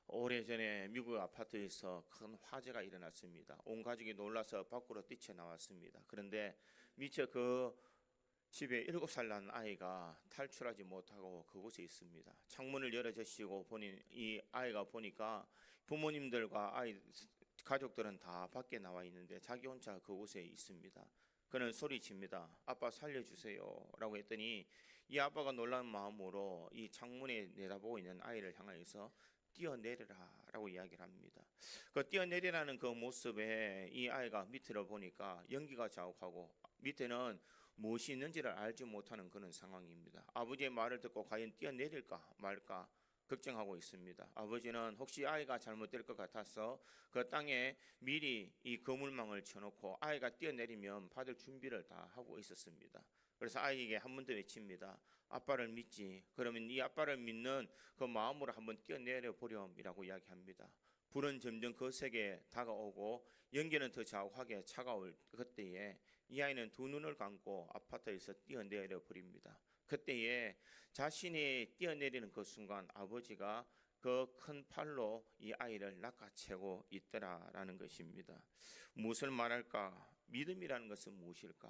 오래전에 미국 아파트에서 큰 화재가 일어났습니다. 온 가족이 놀라서 밖으로 뛰쳐나왔습니다. 그런데 미처 그 집에 7살 난 아이가 탈출하지 못하고 그곳에 있습니다. 창문을 열어젖히고 보니 이 아이가 보니까 부모님들과 아이 가족들은 다 밖에 나와 있는데 자기 혼자 그곳에 있습니다. 그는 소리칩니다. 아빠 살려주세요 라고 했더니 이 아빠가 놀란 마음으로 이 창문에 내다보고 있는 아이를 향해서 뛰어내리라 라고 이야기를 합니다. 그 뛰어내리라는 그 모습에 이 아이가 밑을 보니까 연기가 자욱하고 밑에는 무엇이 있는지를 알지 못하는 그런 상황입니다. 아버지의 말을 듣고 과연 뛰어내릴까 말까 걱정하고 있습니다. 아버지는 혹시 아이가 잘못될 것 같아서 그 땅에 미리 이 그물망을 쳐놓고 아이가 뛰어내리면 받을 준비를 다 하고 있었습니다. 그래서 아이에게 한 번 더 외칩니다. 아빠를 믿지. 그러면 이 아빠를 믿는 그 마음으로 한번 뛰어내려 보렴이라고 이야기합니다. 불은 점점 거세게 다가오고 연기는 더 자욱하게 차가울 그때에 이 아이는 두 눈을 감고 아파트에서 뛰어내려 버립니다. 그때에 자신이 뛰어내리는 그 순간 아버지가 그 큰 팔로 이 아이를 낚아채고 있더라라는 것입니다. 무엇을 말할까? 믿음이라는 것은 무엇일까?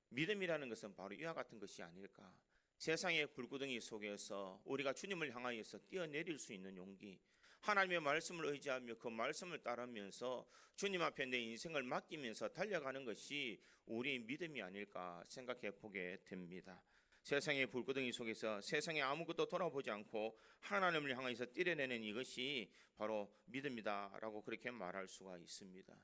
믿음이라는 것은 바로 이와 같은 것이 아닐까? 세상의 불구덩이 속에서 우리가 주님을 향하여서 뛰어내릴 수 있는 용기, 하나님의 말씀을 의지하며 그 말씀을 따르면서 주님 앞에 내 인생을 맡기면서 달려가는 것이 우리의 믿음이 아닐까 생각해 보게 됩니다. 세상의 불구덩이 속에서 세상에 아무것도 돌아보지 않고 하나님을 향해서 뛰어내는 이것이 바로 믿음이다라고 그렇게 말할 수가 있습니다.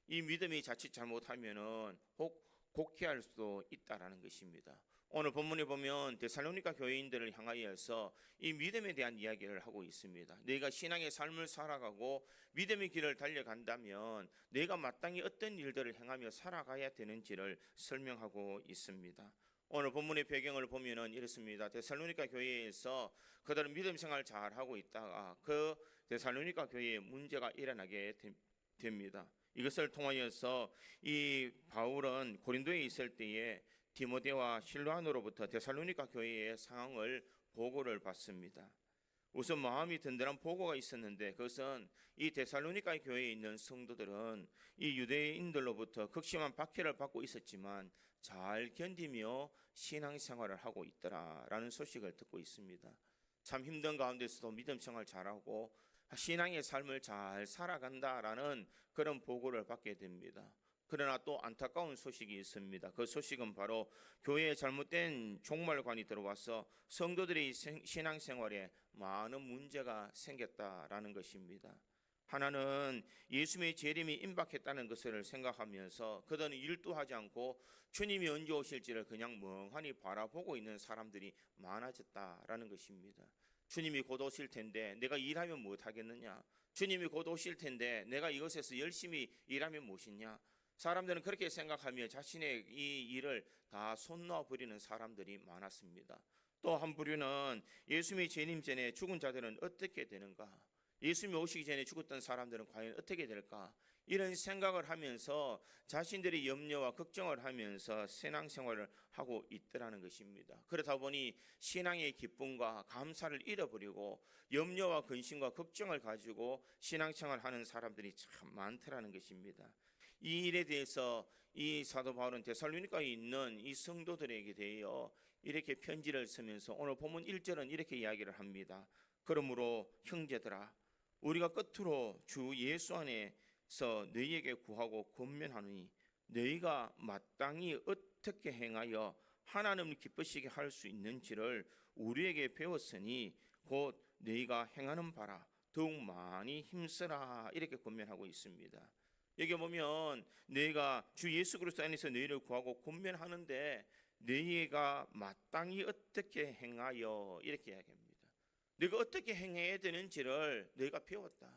이 믿음이 자칫 잘못하면은 혹 곡해할 수도 있다라는 것입니다. 오늘 본문에 보면 데살로니가 교회인들을 향하여서 이 믿음에 대한 이야기를 하고 있습니다. 내가 신앙의 삶을 살아가고 믿음의 길을 달려간다면 내가 마땅히 어떤 일들을 행하며 살아가야 되는지를 설명하고 있습니다. 오늘 본문의 배경을 보면은 이렇습니다. 데살로니가 교회에서 그들은 믿음 생활 잘 하고 있다가 그 데살로니가 교회에 문제가 일어나게 됩니다. 이것을 통하여서 이 바울은 고린도에 있을 때에 디모데와 실로아노로부터 데살로니가 교회의 상황을 보고를 받습니다. 우선 마음이 든든한 보고가 있었는데 그것은 이 데살로니가 교회에 있는 성도들은 이 유대인들로부터 극심한 박해를 받고 있었지만 잘 견디며 신앙생활을 하고 있더라라는 소식을 듣고 있습니다. 참 힘든 가운데서도 믿음 생활 잘하고 신앙의 삶을 잘 살아간다라는 그런 보고를 받게 됩니다. 그러나 또 안타까운 소식이 있습니다. 그 소식은 바로 교회에 잘못된 종말관이 들어와서 성도들의 신앙생활에 많은 문제가 생겼다라는 것입니다. 하나는 예수님의 재림이 임박했다는 것을 생각하면서 그들은 일도 하지 않고 주님이 언제 오실지를 그냥 멍하니 바라보고 있는 사람들이 많아졌다라는 것입니다. 주님이 곧 오실 텐데 내가 일하면 못하겠느냐? 주님이 곧 오실 텐데 내가 이것에서 열심히 일하면 무엇이냐? 사람들은 그렇게 생각하며 자신의 이 일을 다 손놓아버리는 사람들이 많았습니다. 또 한 부류는 예수님의 재림 전에 죽은 자들은 어떻게 되는가? 예수님이 오시기 전에 죽었던 사람들은 과연 어떻게 될까? 이런 생각을 하면서 자신들의 염려와 걱정을 하면서 신앙생활을 하고 있더라는 것입니다. 그러다 보니 신앙의 기쁨과 감사를 잃어버리고 염려와 근심과 걱정을 가지고 신앙생활을 하는 사람들이 참 많더라는 것입니다. 이 일에 대해서 이 사도 바울은 데살로니가에 있는 이 성도들에게 대하여 이렇게 편지를 쓰면서 오늘 본문 1절은 이렇게 이야기를 합니다. 그러므로 형제들아 우리가 끝으로 주 예수 안에서 너희에게 구하고 권면하노니 너희가 마땅히 어떻게 행하여 하나님을 기쁘시게 할 수 있는지를 우리에게 배웠으니 곧 너희가 행하는 바라 더욱 많이 힘쓰라 이렇게 권면하고 있습니다. 여기 보면 너희가 주 예수 그리스도 안에서 너희를 구하고 권면하는데 너희가 마땅히 어떻게 행하여 이렇게 이야기합니다. 내가 어떻게 행해야 되는지를 너희가 배웠다.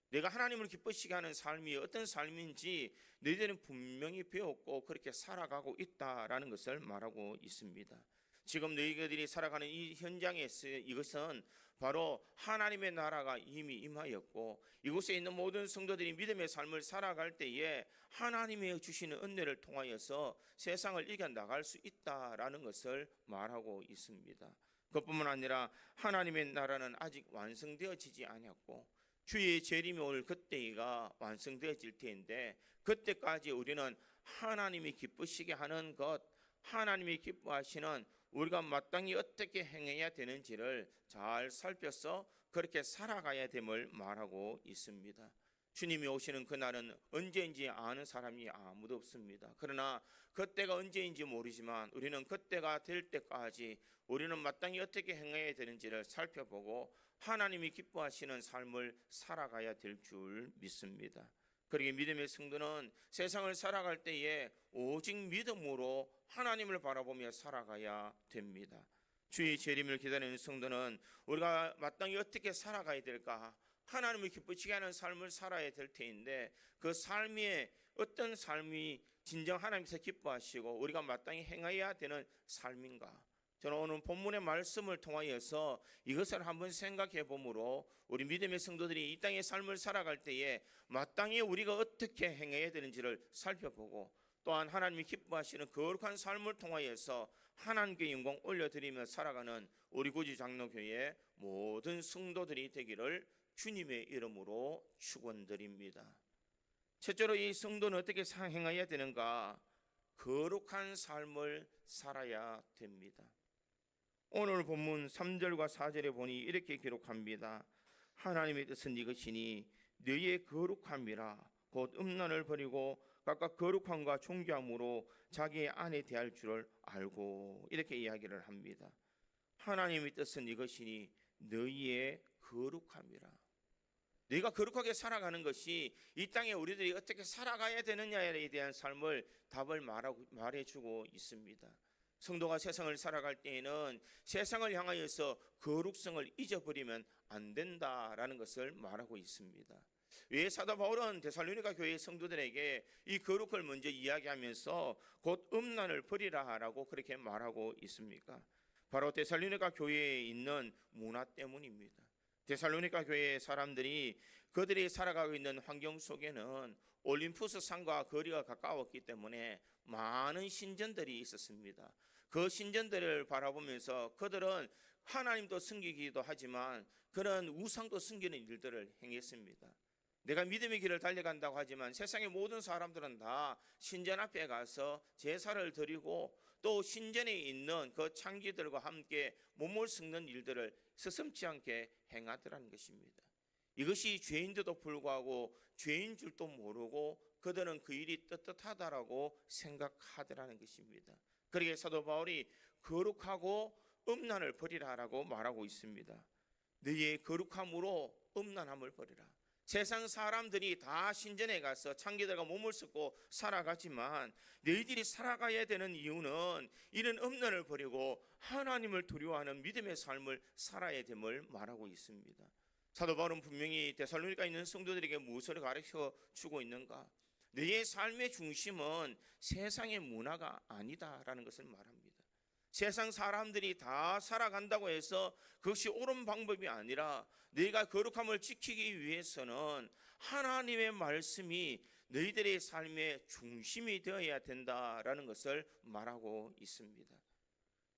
내가 하나님을 기쁘시게 하는 삶이 어떤 삶인지 너희들은 분명히 배웠고 그렇게 살아가고 있다라는 것을 말하고 있습니다. 지금 너희들이 살아가는 이 현장에서 이것은 바로 하나님의 나라가 이미 임하였고 이곳에 있는 모든 성도들이 믿음의 삶을 살아갈 때에 하나님의 주시는 은혜를 통하여서 세상을 이겨나갈 수 있다라는 것을 말하고 있습니다. 그것뿐만 아니라 하나님의 나라는 아직 완성되어지지 않았고 주의 재림이 올 그때가 완성되어질 텐데, 그때까지 우리는 하나님이 기쁘시게 하는 것, 하나님이 기뻐하시는 우리가 마땅히 어떻게 행해야 되는지를 잘 살펴서 그렇게 살아가야 됨을 말하고 있습니다. 주님이 오시는 그날은 언제인지 아는 사람이 아무도 없습니다. 그러나 그때가 언제인지 모르지만 우리는 그때가 될 때까지 우리는 마땅히 어떻게 행해야 되는지를 살펴보고 하나님이 기뻐하시는 삶을 살아가야 될 줄 믿습니다. 그러기에 믿음의 성도는 세상을 살아갈 때에 오직 믿음으로 하나님을 바라보며 살아가야 됩니다. 주의 재림을 기다리는 성도는 우리가 마땅히 어떻게 살아가야 될까, 하나님을 기쁘시게 하는 삶을 살아야 될 테인데, 그 삶이 어떤 삶이 진정 하나님께서 기뻐하시고 우리가 마땅히 행해야 되는 삶인가, 저는 오늘 본문의 말씀을 통하여서 이것을 한번 생각해 보므로 우리 믿음의 성도들이 이 땅의 삶을 살아갈 때에 마땅히 우리가 어떻게 행해야 되는지를 살펴보고, 또한 하나님이 기뻐하시는 거룩한 삶을 통하여서 하나님께 영광 올려드리며 살아가는 우리 구주 장로교회 모든 성도들이 되기를 주님의 이름으로 축원드립니다. 첫째로 이 성도는 어떻게 행해야 되는가? 거룩한 삶을 살아야 됩니다. 오늘 본문 3절과 4절에 보니 이렇게 기록합니다. 하나님의 뜻은 이것이니 너희의 거룩함이라 곧 음란을 버리고 각각 거룩함과 존귀함으로 자기의 아내 대할 줄을 알고, 이렇게 이야기를 합니다. 하나님의 뜻은 이것이니 너희의 거룩함이라. 너희가 거룩하게 살아가는 것이 이 땅에 우리들이 어떻게 살아가야 되느냐에 대한 삶을 답을 말해주고 있습니다. 성도가 세상을 살아갈 때에는 세상을 향하여서 거룩성을 잊어버리면 안 된다라는 것을 말하고 있습니다. 왜 사도 바울은 데살로니가 교회 성도들에게 이 거룩을 먼저 이야기하면서 곧 음란을 버리라라고 그렇게 말하고 있습니까? 바로 데살로니가 교회에 있는 문화 때문입니다. 데살로니가 교회의 사람들이 그들이 살아가고 있는 환경 속에는 올림푸스 산과 거리가 가까웠기 때문에 많은 신전들이 있었습니다. 그 신전들을 바라보면서 그들은 하나님도 섬기기도 하지만 그런 우상도 섬기는 일들을 행했습니다. 내가 믿음의 길을 달려간다고 하지만 세상의 모든 사람들은 다 신전 앞에 가서 제사를 드리고 또 신전에 있는 그 창기들과 함께 몸을 섞는 일들을 서슴지 않게 행하더라는 것입니다. 이것이 죄인데도 불구하고 죄인 줄도 모르고 그들은 그 일이 떳떳하다라고 생각하더라는 것입니다. 그러기에 사도 바울이 거룩하고 음란을 버리라라고 말하고 있습니다. 너희의 거룩함으로 음란함을 버리라. 세상 사람들이 다 신전에 가서 창기들과 몸을 섞고 살아가지만 너희들이 살아가야 되는 이유는 이런 음란을 버리고 하나님을 두려워하는 믿음의 삶을 살아야 됨을 말하고 있습니다. 사도 바울은 분명히 데살로니가에 있는 성도들에게 무엇을 가르쳐 주고 있는가? 너희의 삶의 중심은 세상의 문화가 아니다라는 것을 말합니다. 세상 사람들이 다 살아간다고 해서 그것이 옳은 방법이 아니라 너희가 거룩함을 지키기 위해서는 하나님의 말씀이 너희들의 삶의 중심이 되어야 된다라는 것을 말하고 있습니다.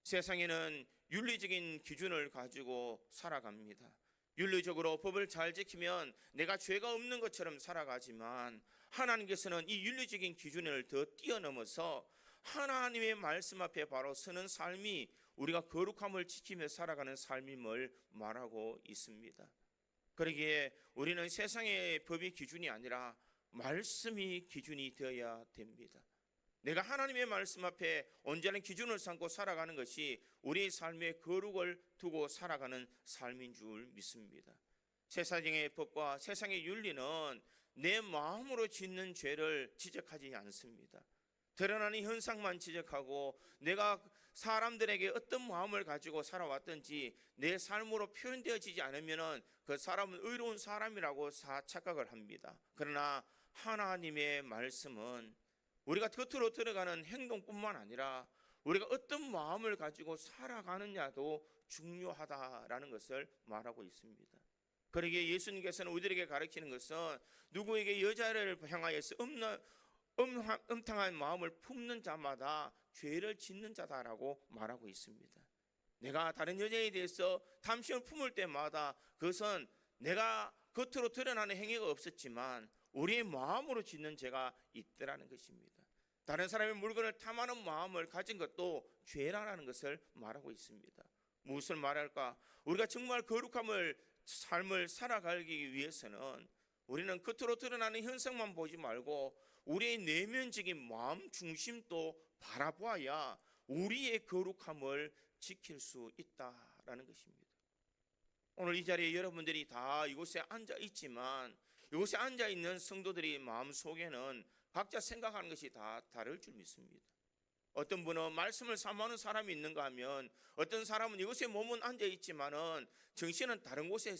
세상에는 윤리적인 기준을 가지고 살아갑니다. 윤리적으로 법을 잘 지키면 내가 죄가 없는 것처럼 살아가지만 하나님께서는 이 윤리적인 기준을 더 뛰어넘어서 하나님의 말씀 앞에 바로 서는 삶이 우리가 거룩함을 지키며 살아가는 삶임을 말하고 있습니다. 그러기에 우리는 세상의 법이 기준이 아니라 말씀이 기준이 되어야 됩니다. 내가 하나님의 말씀 앞에 언제나 기준을 삼고 살아가는 것이 우리의 삶의 거룩을 두고 살아가는 삶인 줄 믿습니다. 세상의 법과 세상의 윤리는 내 마음으로 짓는 죄를 지적하지 않습니다. 드러나는 현상만 지적하고 내가 사람들에게 어떤 마음을 가지고 살아왔든지 내 삶으로 표현되어지지 않으면 그 사람은 의로운 사람이라고 착각을 합니다. 그러나 하나님의 말씀은 우리가 겉으로 들어가는 행동뿐만 아니라 우리가 어떤 마음을 가지고 살아가느냐도 중요하다라는 것을 말하고 있습니다. 그러기에 예수님께서는 우리들에게 가르치는 것은 누구에게 여자를 향하여서 음탕한 마음을 품는 자마다 죄를 짓는 자다라고 말하고 있습니다. 내가 다른 여자에 대해서 탐심을 품을 때마다 그것은 내가 겉으로 드러나는 행위가 없었지만 우리의 마음으로 짓는 죄가 있더라는 것입니다. 다른 사람의 물건을 탐하는 마음을 가진 것도 죄라는 것을 말하고 있습니다. 무엇을 말할까? 우리가 정말 거룩함을 삶을 살아가기 위해서는 우리는 겉으로 드러나는 현상만 보지 말고 우리의 내면적인 마음 중심도 바라보아야 우리의 거룩함을 지킬 수 있다라는 것입니다. 오늘 이 자리에 여러분들이 다 이곳에 앉아 있지만 이곳에 앉아 있는 성도들의 마음 속에는 각자 생각하는 것이 다 다를 줄 믿습니다. 어떤 분은 말씀을 사모하는 사람이 있는가 하면 어떤 사람은 이곳에 몸은 앉아 있지만은 정신은 다른 곳에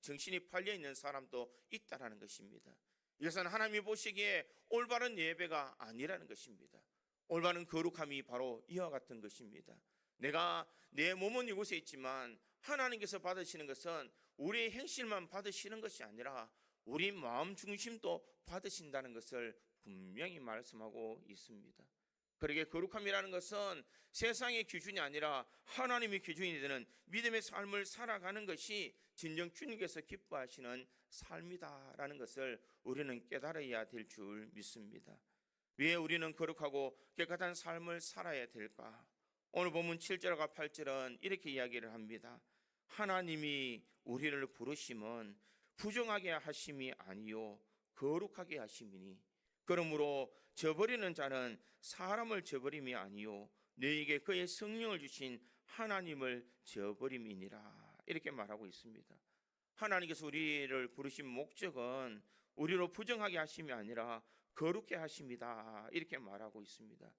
정신이 팔려 있는 사람도 있다라는 것입니다. 이것은 하나님이 보시기에 올바른 예배가 아니라는 것입니다. 올바른 거룩함이 바로 이와 같은 것입니다. 내가 내 몸은 이곳에 있지만 하나님께서 받으시는 것은 우리의 행실만 받으시는 것이 아니라 우리 마음 중심도 받으신다는 것을 분명히 말씀하고 있습니다. 그러기에 거룩함이라는 것은 세상의 기준이 아니라 하나님의 기준이 되는 믿음의 삶을 살아가는 것이 진정 주님께서 기뻐하시는 삶이다라는 것을 우리는 깨달아야 될 줄 믿습니다. 왜 우리는 거룩하고 깨끗한 삶을 살아야 될까? 오늘 본문 7절과 8절은 이렇게 이야기를 합니다. 하나님이 우리를 부르심은 부정하게 하심이 아니요 거룩하게 하심이니 그러므로 저버리는 자는 사람을 저버림이 아니요 너희에게 그의 성령을 주신 하나님을 저버림이니라. 이렇게 말하고 있습니다. 하나님께서 우리를 부르신 목적은 우리로 부정하게 하심이 아니라 거룩게 하심이다. 이렇게 말하고 있습니다.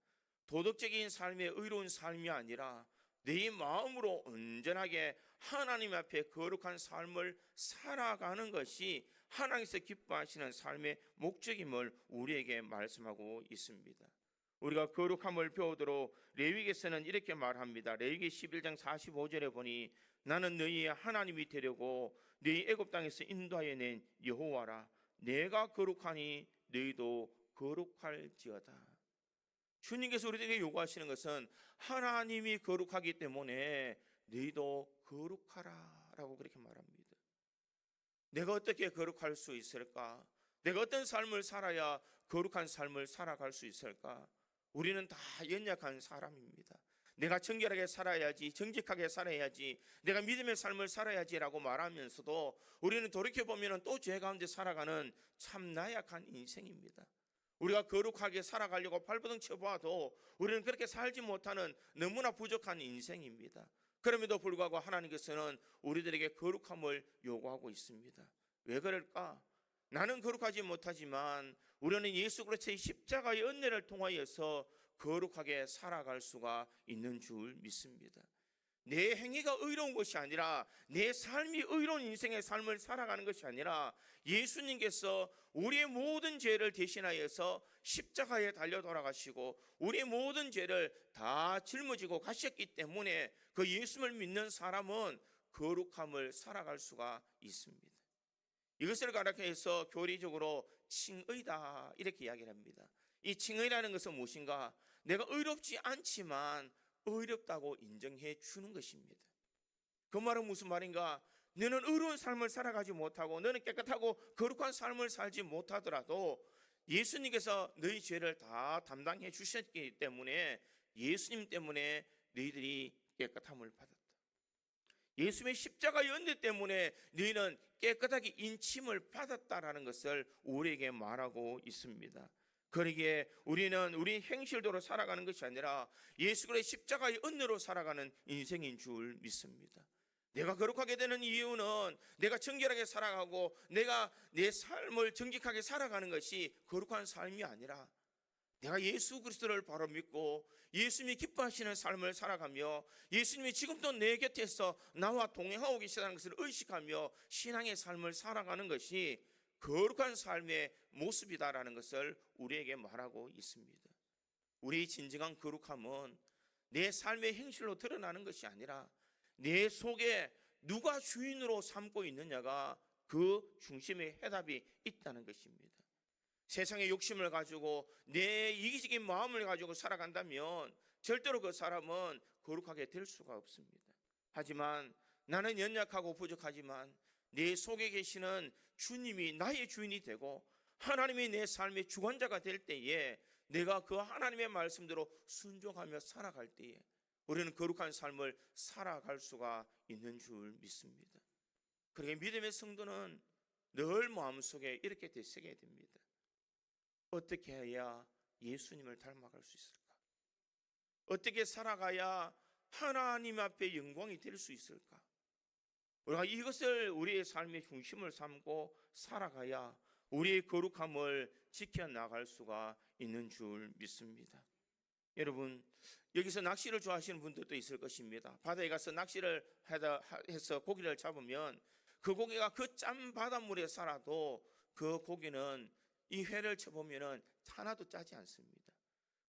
도덕적인 삶의 의로운 삶이 아니라 내 마음으로 온전하게 하나님 앞에 거룩한 삶을 살아가는 것이 하나님께서 기뻐하시는 삶의 목적임을 우리에게 말씀하고 있습니다. 우리가 거룩함을 배우도록 레위기에서는 이렇게 말합니다. 레위기 11장 45절에 보니 나는 너희의 하나님이 되려고 너희 애굽 땅에서 인도하여 낸 여호와라. 내가 거룩하니 너희도 거룩할지어다. 주님께서 우리에게 요구하시는 것은 하나님이 거룩하기 때문에 너희도 거룩하라라고 그렇게 말합니다. 내가 어떻게 거룩할 수 있을까? 내가 어떤 삶을 살아야 거룩한 삶을 살아갈 수 있을까? 우리는 다 연약한 사람입니다. 내가 정결하게 살아야지, 정직하게 살아야지, 내가 믿음의 삶을 살아야지라고 말하면서도 우리는 돌이켜보면 또 죄 가운데 살아가는 참 나약한 인생입니다. 우리가 거룩하게 살아가려고 발버둥 쳐봐도 우리는 그렇게 살지 못하는 너무나 부족한 인생입니다. 그럼에도 불구하고 하나님께서는 우리들에게 거룩함을 요구하고 있습니다. 왜 그럴까? 나는 거룩하지 못하지만 우리는 예수 그리스도의 십자가의 은혜를 통하여서 거룩하게 살아갈 수가 있는 줄 믿습니다. 내 행위가 의로운 것이 아니라 내 삶이 의로운 인생의 삶을 살아가는 것이 아니라 예수님께서 우리의 모든 죄를 대신하여서 십자가에 달려 돌아가시고 우리의 모든 죄를 다 짊어지고 가셨기 때문에 그 예수를 믿는 사람은 거룩함을 살아갈 수가 있습니다. 이것을 가르쳐서 교리적으로 칭의다 이렇게 이야기를 합니다. 이 칭의라는 것은 무엇인가? 내가 의롭지 않지만 의롭다고 인정해 주는 것입니다. 그 말은 무슨 말인가? 너는 의로운 삶을 살아가지 못하고 너는 깨끗하고 거룩한 삶을 살지 못하더라도 예수님께서 너희 죄를 다 담당해 주셨기 때문에 예수님 때문에 너희들이 깨끗함을 받았다. 예수님의 십자가의 은혜 때문에 너희는 깨끗하게 인침을 받았다라는 것을 우리에게 말하고 있습니다. 그러기에 우리는 우리 행실대로 살아가는 것이 아니라 예수 그리스도의 십자가의 은혜로 살아가는 인생인 줄 믿습니다. 내가 거룩하게 되는 이유는 내가 정결하게 살아가고 내가 내 삶을 정직하게 살아가는 것이 거룩한 삶이 아니라 내가 예수 그리스도를 바로 믿고 예수님이 기뻐하시는 삶을 살아가며 예수님이 지금도 내 곁에서 나와 동행하고 계시다는 것을 의식하며 신앙의 삶을 살아가는 것이 거룩한 삶의 모습이다라는 것을 우리에게 말하고 있습니다. 우리의 진정한 거룩함은 내 삶의 행실로 드러나는 것이 아니라 내 속에 누가 주인으로 삼고 있느냐가 그 중심의 해답이 있다는 것입니다. 세상의 욕심을 가지고 내 이기적인 마음을 가지고 살아간다면 절대로 그 사람은 거룩하게 될 수가 없습니다. 하지만 나는 연약하고 부족하지만 내 속에 계시는 주님이 나의 주인이 되고 하나님이 내 삶의 주관자가 될 때에 내가 그 하나님의 말씀대로 순종하며 살아갈 때에 우리는 거룩한 삶을 살아갈 수가 있는 줄 믿습니다. 그러게 믿음의 성도는 늘 마음속에 이렇게 되새겨야 됩니다. 어떻게 해야 예수님을 닮아갈 수 있을까? 어떻게 살아가야 하나님 앞에 영광이 될 수 있을까? 우리가 이것을 우리의 삶의 중심을 삼고 살아가야 우리의 거룩함을 지켜나갈 수가 있는 줄 믿습니다. 여러분, 여기서 낚시를 좋아하시는 분들도 있을 것입니다. 바다에 가서 낚시를 해서 고기를 잡으면 그 고기가 그 짠 바닷물에 살아도 그 고기는 이 회를 쳐보면 하나도 짜지 않습니다.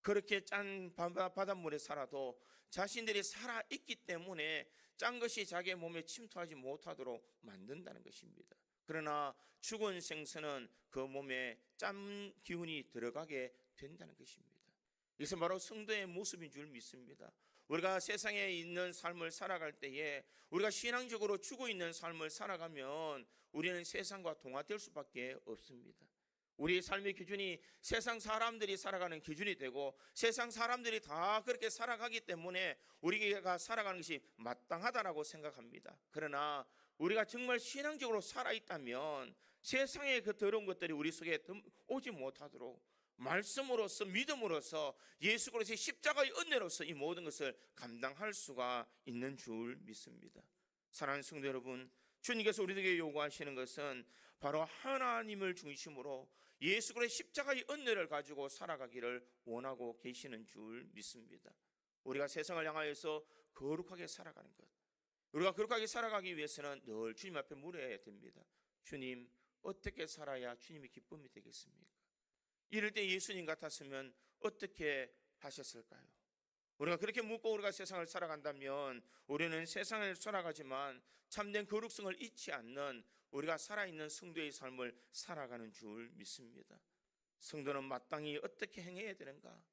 그렇게 짠 바닷물에 살아도 자신들이 살아있기 때문에 짠 것이 자기의 몸에 침투하지 못하도록 만든다는 것입니다. 그러나 죽은 생선은 그 몸에 짠 기운이 들어가게 된다는 것입니다. 이것은 바로 성도의 모습인 줄 믿습니다. 우리가 세상에 있는 삶을 살아갈 때에 우리가 신앙적으로 죽어 있는 삶을 살아가면 우리는 세상과 동화될 수밖에 없습니다. 우리의 삶의 기준이 세상 사람들이 살아가는 기준이 되고 세상 사람들이 다 그렇게 살아가기 때문에 우리가 살아가는 것이 마땅하다라고 생각합니다. 그러나 우리가 정말 신앙적으로 살아있다면 세상의 그 더러운 것들이 우리 속에 오지 못하도록 말씀으로서 믿음으로서 예수 그리스도의 십자가의 은혜로서 이 모든 것을 감당할 수가 있는 줄 믿습니다. 사랑하는 성도 여러분, 주님께서 우리에게 요구하시는 것은 바로 하나님을 중심으로 예수 그리스도의 십자가의 은혜를 가지고 살아가기를 원하고 계시는 줄 믿습니다. 우리가 세상을 향하여서 거룩하게 살아가는 것, 우리가 거룩하게 살아가기 위해서는 늘 주님 앞에 물어야 됩니다. 주님, 어떻게 살아야 주님의 기쁨이 되겠습니까? 이럴 때 예수님 같았으면 어떻게 하셨을까요? 우리가 그렇게 묻고 우리가 세상을 살아간다면 우리는 세상을 살아가지만 참된 거룩성을 잊지 않는 우리가 살아있는 성도의 삶을 살아가는 줄 믿습니다. 성도는 마땅히 어떻게 행해야 되는가?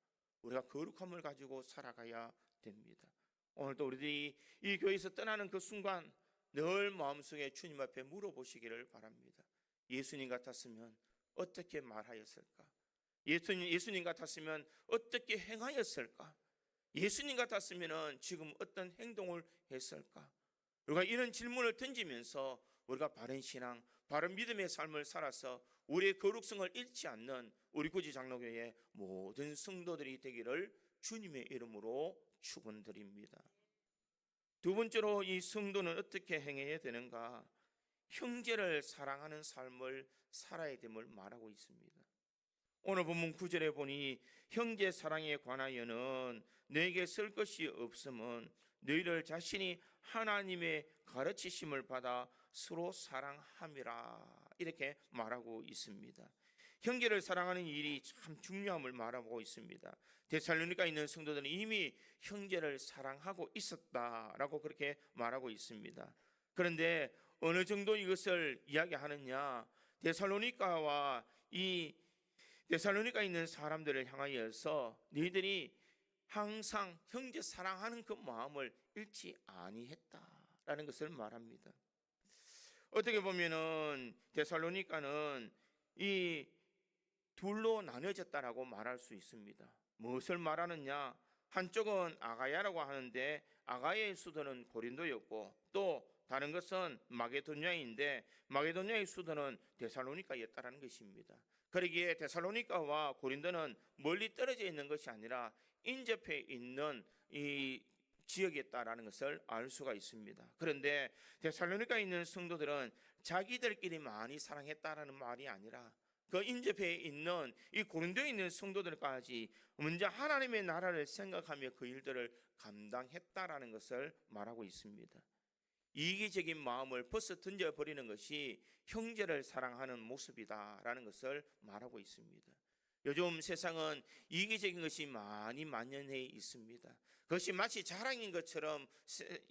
우리가 거룩함을 가지고 살아가야 됩니다. 오늘도 우리들이 이 교회에서 떠나는 그 순간 늘 마음속에 주님 앞에 물어보시기를 바랍니다. 예수님 같았으면 어떻게 말하였을까? 예수님 같았으면 어떻게 행하였을까? 예수님 같았으면 지금 어떤 행동을 했을까? 우리가 이런 질문을 던지면서 우리가 바른 신앙, 바른 믿음의 삶을 살아서 우리의 거룩성을 잃지 않는 우리 구지 장로교회 모든 성도들이 되기를 주님의 이름으로 축원드립니다. 두 번째로 이 성도는 어떻게 행해야 되는가? 형제를 사랑하는 삶을 살아야 됨을 말하고 있습니다. 오늘 본문 9절에 보니 형제 사랑에 관하여는 너에게 쓸 것이 없음은 너희를 자신이 하나님의 가르치심을 받아 서로 사랑함이라 이렇게 말하고 있습니다. 형제를 사랑하는 일이 참 중요함을 말하고 있습니다. 데살로니가에 있는 성도들은 이미 형제를 사랑하고 있었다라고 그렇게 말하고 있습니다. 그런데 어느 정도 이것을 이야기하느냐? 데살로니가와 이 데살로니가에 있는 사람들을 향하여서 너희들이 항상 형제 사랑하는 그 마음을 잃지 아니했다라는 것을 말합니다. 어떻게 보면은 데살로니가는 이 둘로 나눠졌다라고 말할 수 있습니다. 무엇을 말하느냐? 한쪽은 아가야라고 하는데 아가야의 수도는 고린도였고 또 다른 것은 마게도냐인데 마게도냐의 수도는 데살로니가였다라는 것입니다. 그러기에 데살로니가와 고린도는 멀리 떨어져 있는 것이 아니라 인접해 있는 이 지역이었다라는 것을 알 수가 있습니다. 그런데 데살로니가에 있는 성도들은 자기들끼리 많이 사랑했다라는 말이 아니라 그 인접해 있는 이 고린도에 있는 성도들까지 먼저 하나님의 나라를 생각하며 그 일들을 감당했다라는 것을 말하고 있습니다. 이기적인 마음을 벗어 던져버리는 것이 형제를 사랑하는 모습이다라는 것을 말하고 있습니다. 요즘 세상은 이기적인 것이 많이 만연해 있습니다. 그것이 마치 자랑인 것처럼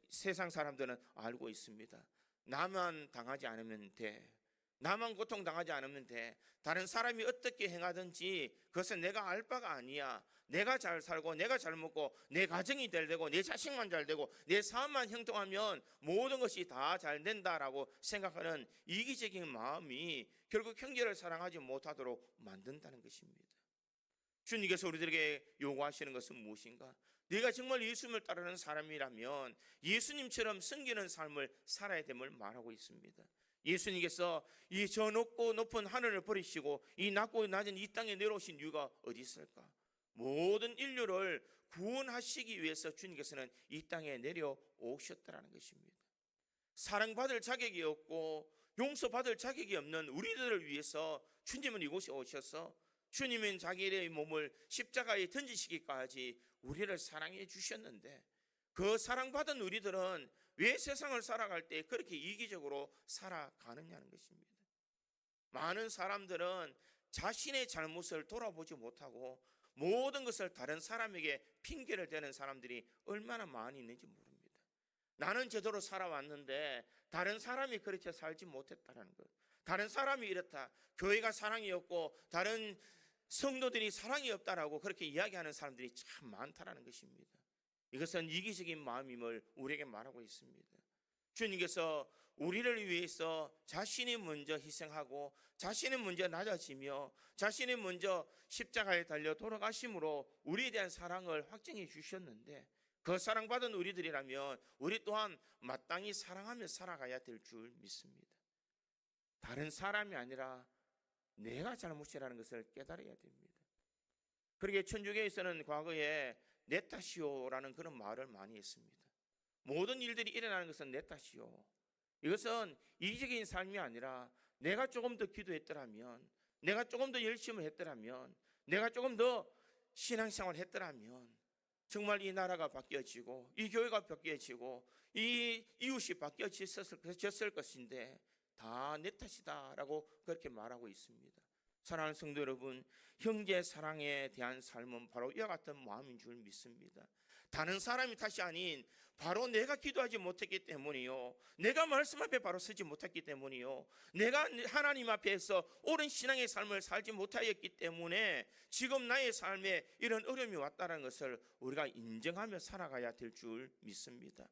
세상 사람들은 알고 있습니다. 나만 당하지 않으면 돼. 나만 고통당하지 않으면 돼. 다른 사람이 어떻게 행하든지 그것은 내가 알 바가 아니야. 내가 잘 살고 내가 잘 먹고 내 가정이 잘 되고 내 자식만 잘 되고 내 삶만 형통하면 모든 것이 다 잘 된다라고 생각하는 이기적인 마음이 결국 형제를 사랑하지 못하도록 만든다는 것입니다. 주님께서 우리들에게 요구하시는 것은 무엇인가? 네가 정말 예수님을 따르는 사람이라면 예수님처럼 섬기는 삶을 살아야 됨을 말하고 있습니다. 예수님께서 이 저 높고 높은 하늘을 버리시고 이 낮고 낮은 이 땅에 내려오신 이유가 어디 있을까? 모든 인류를 구원하시기 위해서 주님께서는 이 땅에 내려오셨다는 것입니다. 사랑받을 자격이 없고 용서받을 자격이 없는 우리들을 위해서 주님은 이곳에 오셔서 주님은 자기의 몸을 십자가에 던지시기까지 우리를 사랑해 주셨는데 그 사랑받은 우리들은 왜 세상을 살아갈 때 그렇게 이기적으로 살아가느냐는 것입니다. 많은 사람들은 자신의 잘못을 돌아보지 못하고 모든 것을 다른 사람에게 핑계를 대는 사람들이 얼마나 많이 있는지 모릅니다. 나는 제대로 살아왔는데 다른 사람이 그렇게 살지 못했다는 것, 다른 사람이 이렇다, 교회가 사랑이 없고 다른 성도들이 사랑이 없다라고 그렇게 이야기하는 사람들이 참 많다라는 것입니다. 이것은 이기적인 마음임을 우리에게 말하고 있습니다. 주님께서 우리를 위해서 자신이 먼저 희생하고 자신이 먼저 낮아지며 자신이 먼저 십자가에 달려 돌아가심으로 우리에 대한 사랑을 확증해 주셨는데 그 사랑받은 우리들이라면 우리 또한 마땅히 사랑하며 살아가야 될 줄 믿습니다. 다른 사람이 아니라 내가 잘못이라는 것을 깨달아야 됩니다. 그러게 천주교에서는 과거에 내 탓이요라는 그런 말을 많이 했습니다. 모든 일들이 일어나는 것은 내 탓이요. 이것은 이기적인 삶이 아니라 내가 조금 더 기도했더라면, 내가 조금 더 열심히 했더라면, 내가 조금 더 신앙생활을 했더라면 정말 이 나라가 바뀌어지고 이 교회가 바뀌어지고 이 이웃이 바뀌어졌을 것인데 다 내 탓이다라고 그렇게 말하고 있습니다. 사랑하는 성도 여러분, 형제 사랑에 대한 삶은 바로 이와 같은 마음인 줄 믿습니다. 다른 사람이 탓이 아닌 바로 내가 기도하지 못했기 때문이요, 내가 말씀 앞에 바로 서지 못했기 때문이요, 내가 하나님 앞에서 옳은 신앙의 삶을 살지 못하였기 때문에 지금 나의 삶에 이런 어려움이 왔다는 것을 우리가 인정하며 살아가야 될 줄 믿습니다.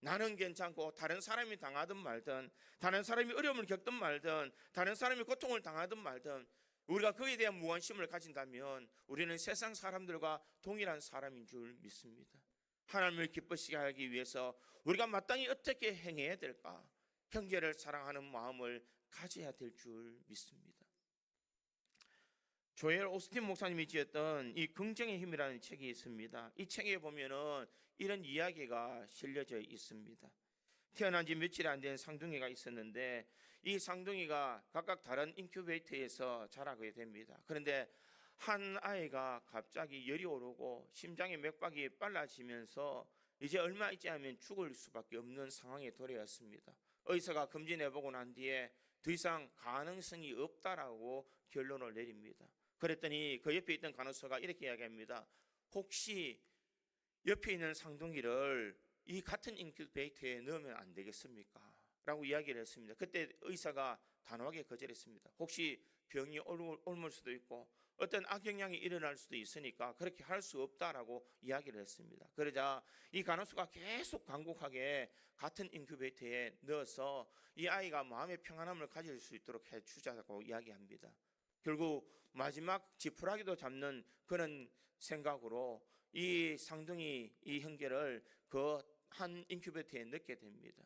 나는 괜찮고 다른 사람이 당하든 말든, 다른 사람이 어려움을 겪든 말든, 다른 사람이 고통을 당하든 말든 우리가 거기에 대한 무관심을 가진다면 우리는 세상 사람들과 동일한 사람인 줄 믿습니다. 하나님을 기쁘시게 하기 위해서 우리가 마땅히 어떻게 행해야 될까? 형제를 사랑하는 마음을 가져야 될 줄 믿습니다. 조엘 오스틴 목사님이 지었던 이 긍정의 힘이라는 책이 있습니다. 이 책에 보면은 이런 이야기가 실려져 있습니다. 태어난 지 며칠이 안 된 상둥이가 있었는데 이 상둥이가 각각 다른 인큐베이터에서 자라게 됩니다. 그런데 한 아이가 갑자기 열이 오르고 심장의 맥박이 빨라지면서 이제 얼마 있지 않으면 죽을 수밖에 없는 상황에 도래했습니다. 의사가 검진해보고 난 뒤에 더 이상 가능성이 없다라고 결론을 내립니다. 그랬더니 그 옆에 있던 간호사가 이렇게 이야기합니다. 혹시 옆에 있는 상둥이를 이 같은 인큐베이터에 넣으면 안 되겠습니까? 라고 이야기를 했습니다. 그때 의사가 단호하게 거절했습니다. 혹시 병이 옮을 수도 있고 어떤 악영향이 일어날 수도 있으니까 그렇게 할 수 없다라고 이야기를 했습니다. 그러자 이 간호사가 계속 간곡하게 같은 인큐베이터에 넣어서 이 아이가 마음의 평안함을 가질 수 있도록 해주자고 이야기합니다. 결국 마지막 지푸라기도 잡는 그런 생각으로 이 상둥이 이 형제를 그 한 인큐베이터에 넣게 됩니다.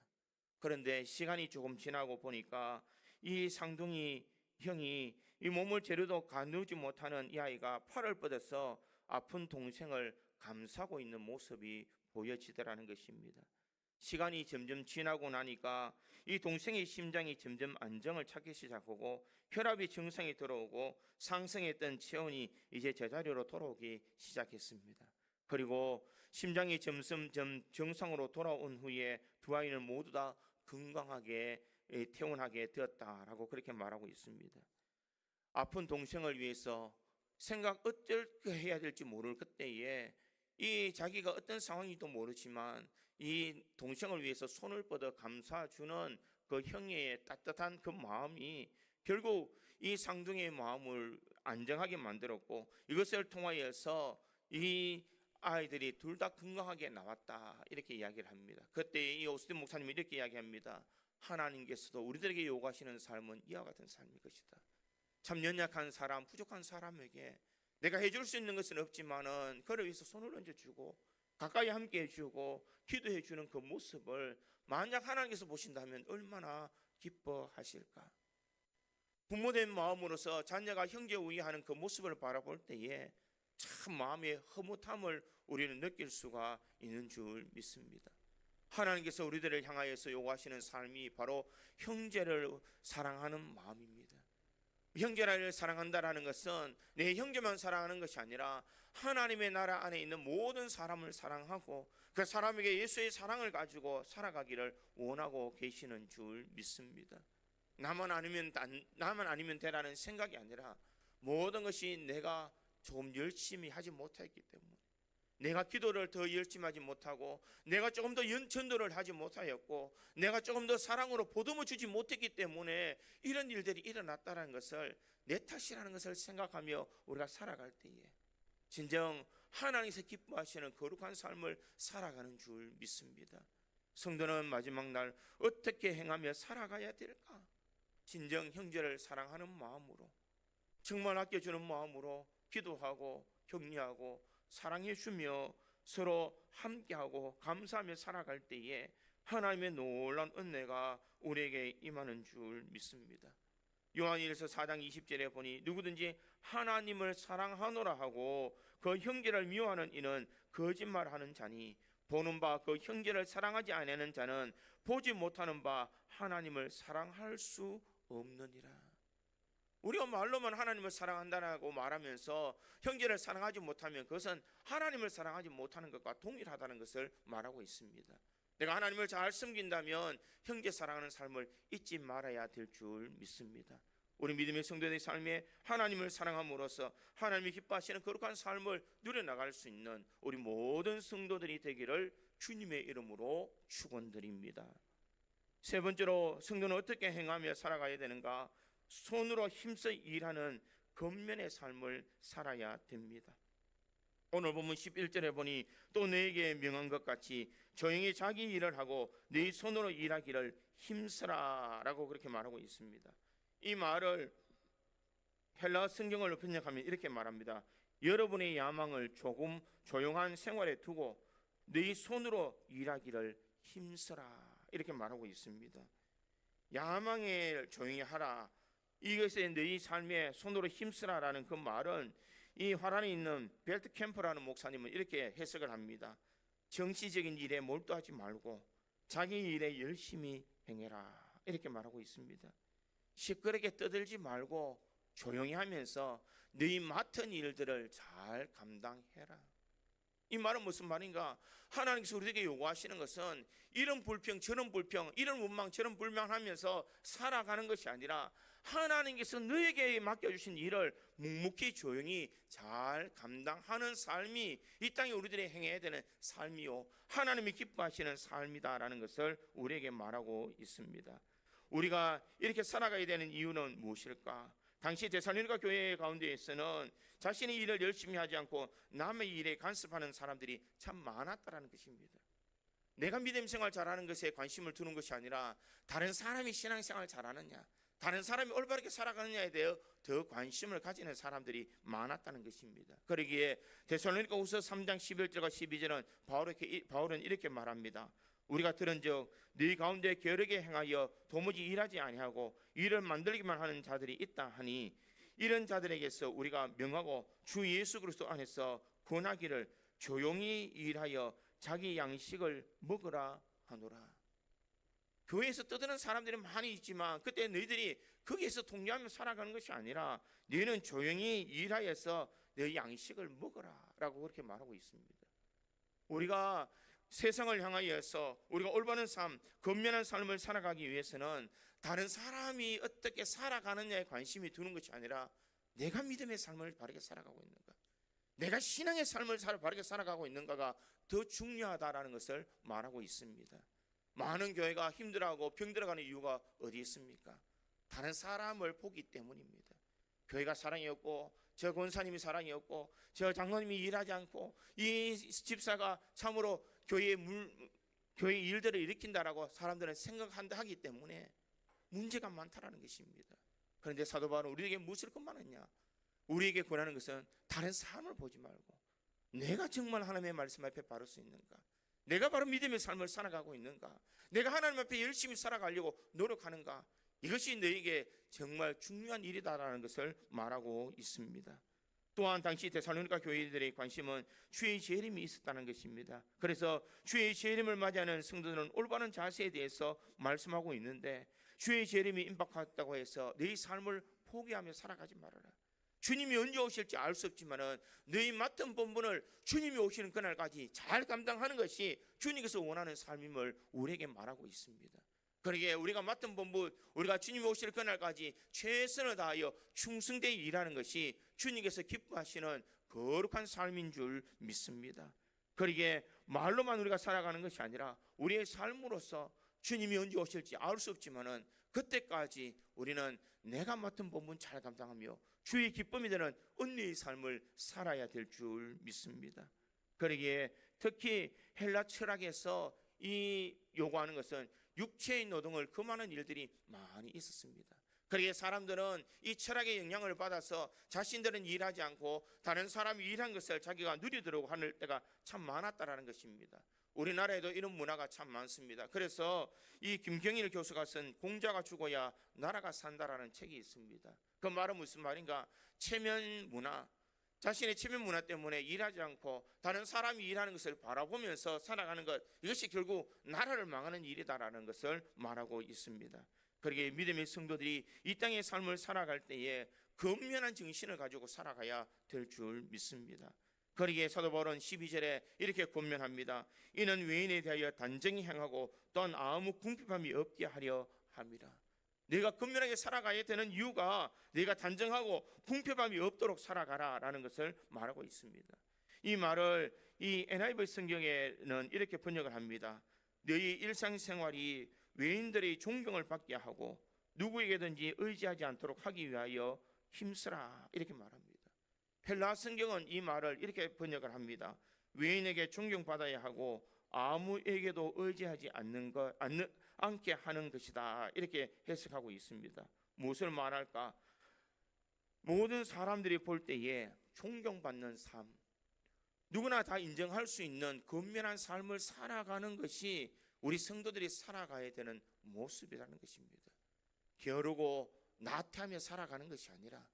그런데 시간이 조금 지나고 보니까 이 상둥이 형이 이 몸을 재려도 가누지 못하는 이 아이가 팔을 뻗어서 아픈 동생을 감싸고 있는 모습이 보여지더라는 것입니다. 시간이 점점 지나고 나니까 이 동생의 심장이 점점 안정을 찾기 시작하고 혈압이 정상에 들어오고 상승했던 체온이 이제 제자리로 돌아오기 시작했습니다. 그리고 심장이 점점 정상으로 돌아온 후에 두 아이는 모두 다 건강하게 퇴원하게 되었다라고 그렇게 말하고 있습니다. 아픈 동생을 위해서 어떻게 해야 될지 모를 그때에 이 자기가 어떤 상황인지도 모르지만 이 동생을 위해서 손을 뻗어 감싸주는 그 형의 따뜻한 그 마음이 결국 이 쌍둥이의 마음을 안정하게 만들었고, 이것을 통하여서 이 아이들이 둘 다 건강하게 나왔다, 이렇게 이야기를 합니다. 그때 이 오스틴 목사님이 이렇게 이야기합니다. 하나님께서도 우리들에게 요구하시는 삶은 이와 같은 삶일 것이다. 참 연약한 사람, 부족한 사람에게 내가 해줄 수 있는 것은 없지만은 그를 위해서 손을 얹어주고 가까이 함께 해주고 기도해 주는 그 모습을 만약 하나님께서 보신다면 얼마나 기뻐하실까. 부모된 마음으로서 자녀가 형제 우애하는 그 모습을 바라볼 때에 참 마음의 흐뭇함을 우리는 느낄 수가 있는 줄 믿습니다. 하나님께서 우리들을 향하여서 요구하시는 삶이 바로 형제를 사랑하는 마음입니다. 형제를 사랑한다라는 것은 내 형제만 사랑하는 것이 아니라 하나님의 나라 안에 있는 모든 사람을 사랑하고 그 사람에게 예수의 사랑을 가지고 살아가기를 원하고 계시는 줄 믿습니다. 나만 아니면 되라는 생각이 아니라 모든 것이 내가 조금 열심히 하지 못했기 때문에, 내가 기도를 더 열심히 하지 못하고 내가 조금 더 전도를 하지 못하였고 내가 조금 더 사랑으로 보듬어 주지 못했기 때문에 이런 일들이 일어났다는 것을 내 탓이라는 것을 생각하며 우리가 살아갈 때에 진정 하나님께서 기뻐하시는 거룩한 삶을 살아가는 줄 믿습니다. 성도는 마지막 날 어떻게 행하며 살아가야 될까? 진정 형제를 사랑하는 마음으로, 정말 아껴주는 마음으로 기도하고 격려하고 사랑해 주며 서로 함께하고 감사하며 살아갈 때에 하나님의 놀라운 은혜가 우리에게 임하는 줄 믿습니다. 요한일서 4장 20절에 보니 누구든지 하나님을 사랑하노라 하고 그 형제를 미워하는 이는 거짓말하는 자니 보는 바 그 형제를 사랑하지 아니하는 자는 보지 못하는 바 하나님을 사랑할 수 없느니라. 우리가 말로만 하나님을 사랑한다고 말하면서 형제를 사랑하지 못하면 그것은 하나님을 사랑하지 못하는 것과 동일하다는 것을 말하고 있습니다. 내가 하나님을 잘 섬긴다면 형제 사랑하는 삶을 잊지 말아야 될 줄 믿습니다. 우리 믿음의 성도의 삶에 하나님을 사랑함으로써 하나님이 기뻐하시는 거룩한 삶을 누려나갈 수 있는 우리 모든 성도들이 되기를 주님의 이름으로 축원드립니다. 세 번째로 성도는 어떻게 행하며 살아가야 되는가? 손으로 힘써 일하는 겉면의 삶을 살아야 됩니다. 오늘 본문 11절에 보니 또 너에게 명한 것 같이 조용히 자기 일을 하고 네 손으로 일하기를 힘쓰라 라고 그렇게 말하고 있습니다. 이 말을 헬라 성경을 번역하면 이렇게 말합니다. 여러분의 야망을 조금 조용한 생활에 두고 네 손으로 일하기를 힘쓰라, 이렇게 말하고 있습니다. 야망을 조용히 하라, 이것에 너희 삶에 손으로 힘쓰라라는 그 말은 이 화란에 있는 벨트 캠퍼라는 목사님은 이렇게 해석을 합니다. 정치적인 일에 몰두하지 말고 자기 일에 열심히 행해라, 이렇게 말하고 있습니다. 시끄럽게 떠들지 말고 조용히 하면서 너희 맡은 일들을 잘 감당해라. 이 말은 무슨 말인가? 하나님께서 우리에게 요구하시는 것은 이런 불평 저런 불평, 이런 원망 저런 불만하면서 살아가는 것이 아니라 하나님께서 너에게 맡겨주신 일을 묵묵히 조용히 잘 감당하는 삶이 이 땅에 우리들이 행해야 되는 삶이요 하나님이 기뻐하시는 삶이다라는 것을 우리에게 말하고 있습니다. 우리가 이렇게 살아가야 되는 이유는 무엇일까? 당시 데살로니가 교회 가운데에서는 자신의 일을 열심히 하지 않고 남의 일에 간섭하는 사람들이 참 많았다라는 것입니다. 내가 믿음 생활 잘하는 것에 관심을 두는 것이 아니라 다른 사람이 신앙생활 잘하느냐, 다른 사람이 올바르게 살아가느냐에 대해 더 관심을 가지는 사람들이 많았다는 것입니다. 그러기에 데살로니가후서 3장 11절과 12절은 바울은 이렇게 말합니다. 우리가 들은즉 너희 가운데 게으르게 행하여 도무지 일하지 아니하고 일을 만들기만 하는 자들이 있다 하니 이런 자들에게서 우리가 명하고 주 예수 그리스도 안에서 권하기를 조용히 일하여 자기 양식을 먹으라 하노라. 교회에서 떠드는 사람들이 많이 있지만 그때 너희들이 거기에서 통제하며 살아가는 것이 아니라 너희는 조용히 일하여서 너희 양식을 먹어라 라고 그렇게 말하고 있습니다. 우리가 세상을 향하여서 우리가 올바른 삶, 건면한 삶을 살아가기 위해서는 다른 사람이 어떻게 살아가느냐에 관심이 두는 것이 아니라 내가 믿음의 삶을 바르게 살아가고 있는가, 내가 신앙의 삶을 바르게 살아가고 있는가가 더 중요하다라는 것을 말하고 있습니다. 많은 교회가 힘들어하고 병들어가는 이유가 어디 있습니까? 다른 사람을 보기 때문입니다. 교회가 사랑이 없고, 저 권사님이 사랑이 없고, 저 장로님이 일하지 않고, 이 집사가 참으로 교회 일들을 일으킨다라고 사람들은 생각하기 때문에 문제가 많다라는 것입니다. 그런데 사도 바울은 우리에게 무엇을 권하느냐? 우리에게 권하는 것은 다른 사람을 보지 말고 내가 정말 하나님의 말씀 앞에 바를 수 있는가? 내가 바로 믿음의 삶을 살아가고 있는가? 내가 하나님 앞에 열심히 살아가려고 노력하는가? 이것이 너에게 정말 중요한 일이다라는 것을 말하고 있습니다. 또한 당시 데살로니가 교회들의 관심은 주의 재림이 있었다는 것입니다. 그래서 주의 재림을 맞이하는 성도들은 올바른 자세에 대해서 말씀하고 있는데, 주의 재림이 임박했다고 해서 너희 삶을 포기하며 살아가지 말아라. 주님이 언제 오실지 알 수 없지만은 너희 맡은 본분을 주님이 오시는 그날까지 잘 감당하는 것이 주님께서 원하는 삶임을 우리에게 말하고 있습니다. 그러기에 우리가 맡은 본분, 우리가 주님이 오실 그날까지 최선을 다하여 충성되어 일하는 것이 주님께서 기뻐하시는 거룩한 삶인 줄 믿습니다. 그러기에 말로만 우리가 살아가는 것이 아니라 우리의 삶으로서 주님이 언제 오실지 알 수 없지만은 그때까지 우리는 내가 맡은 본분 잘 감당하며 주의 기쁨이 되는 은혜의 삶을 살아야 될 줄 믿습니다. 그러기에 특히 헬라 철학에서 이 요구하는 것은 육체의 노동을 금하는 일들이 많이 있었습니다. 그러기에 사람들은 이 철학의 영향을 받아서 자신들은 일하지 않고 다른 사람이 일한 것을 자기가 누리도록 하는 때가 참 많았다라는 것입니다. 우리나라에도 이런 문화가 참 많습니다. 그래서 이 김경일 교수가 쓴 공자가 죽어야 나라가 산다라는 책이 있습니다. 그 말은 무슨 말인가? 체면 문화, 자신의 체면 문화 때문에 일하지 않고 다른 사람이 일하는 것을 바라보면서 살아가는 것, 이것이 결국 나라를 망하는 일이다라는 것을 말하고 있습니다. 그러기에 믿음의 성도들이 이 땅의 삶을 살아갈 때에 근면한 정신을 가지고 살아가야 될 줄 믿습니다. 그러기에 사도 바울은 12절에 이렇게 권면합니다. 이는 외인에 대하여 단정히 행하고 또한 아무 궁핍함이 없게 하려 함이라. 내가 근면하게 살아가야 되는 이유가 내가 단정하고 궁핍함이 없도록 살아가라라는 것을 말하고 있습니다. 이 말을 이 NIV 성경에는 이렇게 번역을 합니다. 너희 일상생활이 외인들의 존경을 받게 하고 누구에게든지 의지하지 않도록 하기 위하여 힘쓰라, 이렇게 말합니다. 헬라 성경은 이 말을 이렇게 번역을 합니다. 외인에게 존경받아야 하고 아무에게도 의지하지 않게 하는 것이다, 이렇게 해석하고 있습니다. 무엇을 말할까? 모든 사람들이 볼 때에 존경받는 삶, 누구나 다 인정할 수 있는 근면한 삶을 살아가는 것이 우리 성도들이 살아가야 되는 모습이라는 것입니다. 게으르고 나태하며 살아가는 것이 아니라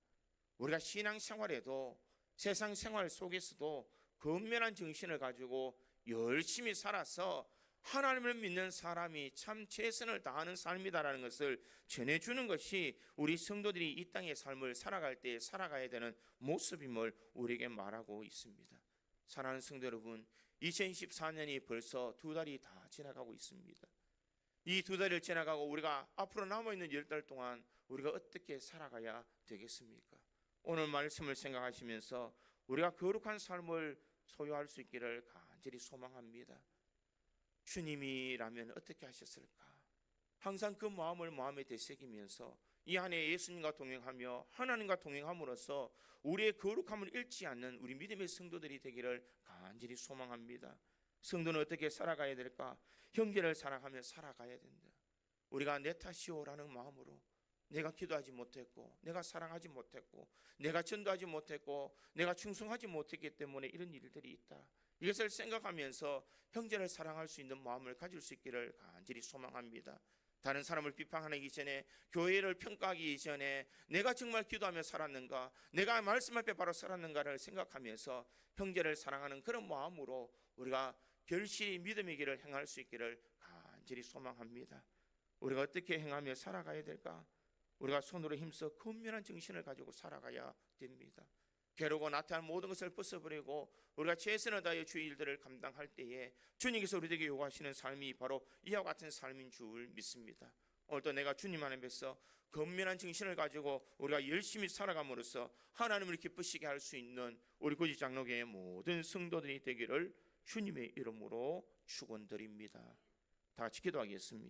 우리가 신앙생활에도 세상 생활 속에서도 근면한 정신을 가지고 열심히 살아서 하나님을 믿는 사람이 참 최선을 다하는 삶이다라는 것을 전해주는 것이 우리 성도들이 이 땅의 삶을 살아갈 때 살아가야 되는 모습임을 우리에게 말하고 있습니다. 사랑하는 성도 여러분, 2014년이 벌써 2달이 다 지나가고 있습니다. 이 2달을 지나가고 우리가 앞으로 남아있는 10달 동안 우리가 어떻게 살아가야 되겠습니까? 오늘 말씀을 생각하시면서 우리가 거룩한 삶을 소유할 수 있기를 간절히 소망합니다. 주님이라면 어떻게 하셨을까? 항상 그 마음을 마음에 되새기면서 이 안에 예수님과 동행하며 하나님과 동행함으로써 우리의 거룩함을 잃지 않는 우리 믿음의 성도들이 되기를 간절히 소망합니다. 성도는 어떻게 살아가야 될까? 형제를 사랑하며 살아가야 된다. 우리가 내 탓이오라는 마음으로 내가 기도하지 못했고, 내가 사랑하지 못했고, 내가 전도하지 못했고, 내가 충성하지 못했기 때문에 이런 일들이 있다. 이것을 생각하면서 형제를 사랑할 수 있는 마음을 가질 수 있기를 간절히 소망합니다. 다른 사람을 비판하기 이전에, 교회를 평가하기 이전에 내가 정말 기도하며 살았는가, 내가 말씀 앞에 바로 살았는가를 생각하면서 형제를 사랑하는 그런 마음으로 우리가 결실이 믿음의 길을 행할 수 있기를 간절히 소망합니다. 우리가 어떻게 행하며 살아가야 될까? 우리가 손으로 힘써 근면한 정신을 가지고 살아가야 됩니다. 괴로고 나태한 모든 것을 벗어버리고 우리가 최선을 다하여 주의 일들을 감당할 때에 주님께서 우리에게 요구하시는 삶이 바로 이와 같은 삶인 줄 믿습니다. 오늘도 내가 주님 안에서 근면한 정신을 가지고 우리가 열심히 살아감으로써 하나님을 기쁘시게 할 수 있는 우리 고지 장로교의 모든 성도들이 되기를 주님의 이름으로 축원드립니다. 다 같이 기도하겠습니다.